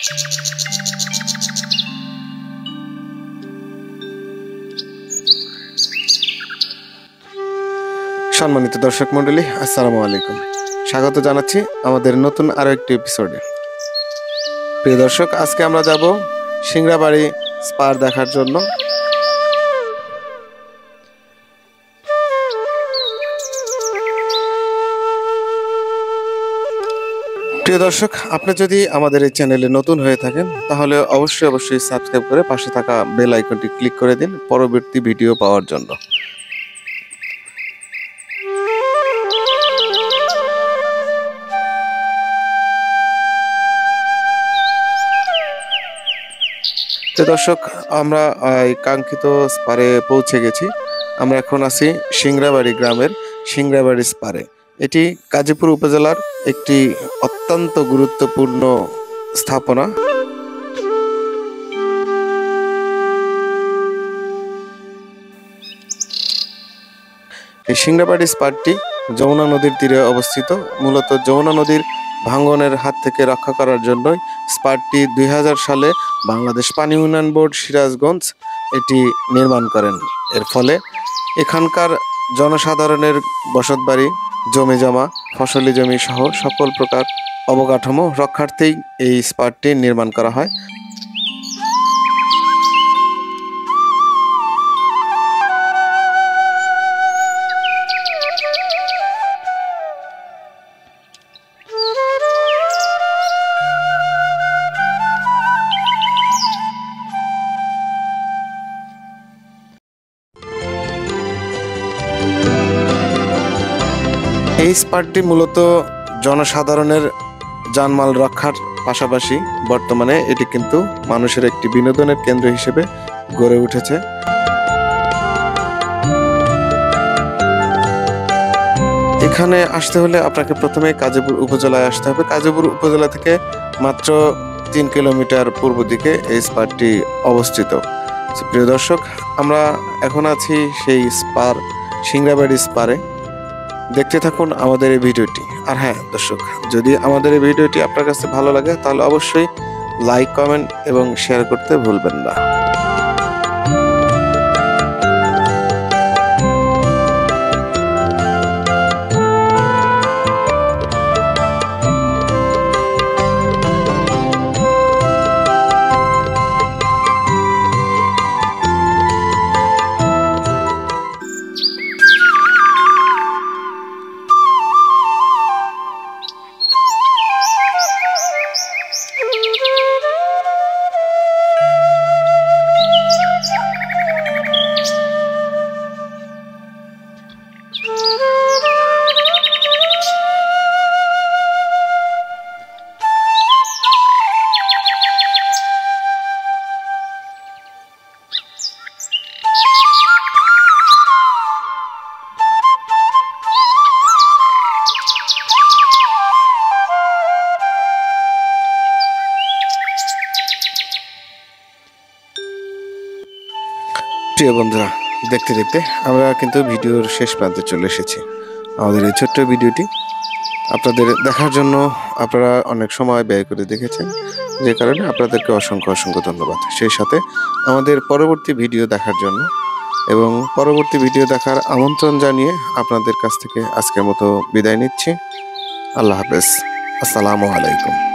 সম্মানিত দর্শক মণ্ডলী, আসসালামু আলাইকুম। স্বাগত জানাচ্ছি আমাদের নতুন আরো একটি এপিসোডে। প্রিয় দর্শক, আজকে আমরা যাব সিংড়াবাড়ি স্পার দেখার জন্য। প্রিয় দর্শক, আপনি যদি আমাদের এই চ্যানেলে নতুন হয়ে থাকেন তাহলে অবশ্যই সাবস্ক্রাইব করে পাশে থাকা বেল আইকনটি ক্লিক করে দিন পরবর্তী ভিডিও পাওয়ার জন্য। তো দর্শক, আমরা কাঙ্ক্ষিত স্পারে পৌঁছে গেছি। আমরা এখন আছি সিংড়াবাড়ি গ্রামের সিংড়াবাড়ি স্পারে। এটি গাজীপুর উপজেলার একটি অত্যন্ত গুরুত্বপূর্ণ স্থাপনা। এই সিংড়াবাড়ি স্পারটি যমুনা নদীর তীরে অবস্থিত। মূলত যমুনা নদীর ভাঙ্গনের হাত থেকে রক্ষা করার জন্যই স্পারটি 2000 সালে বাংলাদেশ পানি উন্নয়ন বোর্ড সিরাজগঞ্জ এটি নির্মাণ করেন। এর ফলে এখানকার জনসাধারণের বসতবাড়ি, জমি জমা, ফসলি জমি সহ সকল প্রকার অবকাঠামো রক্ষার্থেই এই স্পারটি নির্মাণ করা হয়। এই স্পারটি মূলত জনসাধারণের জানমাল রক্ষার পাশাপাশি বর্তমানে এটি কিন্তু মানুষের একটি বিনোদনের কেন্দ্র হিসেবে গড়ে উঠেছে। এখানে আসতে হলে আপনাকে প্রথমে কাজীপুর উপজেলায় আসতে হবে। কাজীপুর উপজেলা থেকে মাত্র 3 কিলোমিটার পূর্ব দিকে এই স্পারটি অবস্থিত। প্রিয় দর্শক, আমরা এখন আছি সেই স্পার সিংড়াবাড়ি স্পারে। দেখতে থাকুন আমাদের এই ভিডিওটি। আর হ্যাঁ দর্শক, যদি আমাদের এই ভিডিওটি আপনার কাছে ভালো লাগে তাহলে অবশ্যই লাইক, কমেন্ট এবং শেয়ার করতে ভুলবেন না। প্রিয় বন্ধুরা, দেখতে দেখতে আমরা কিন্তু ভিডিওর শেষ প্রান্তে চলে এসেছি। আমাদের এই ছোট্ট ভিডিওটি আপনাদের দেখার জন্য আপনারা অনেক সময় ব্যয় করে দেখেছেন, যে কারণে আপনাদেরকে অসংখ্য ধন্যবাদ। সেই সাথে আমাদের পরবর্তী ভিডিও দেখার জন্য এবং পরবর্তী ভিডিও দেখার আমন্ত্রণ জানিয়ে আপনাদের কাছ থেকে আজকের মতো বিদায় নিচ্ছি। আল্লাহ হাফেজ। আসসালামু আলাইকুম।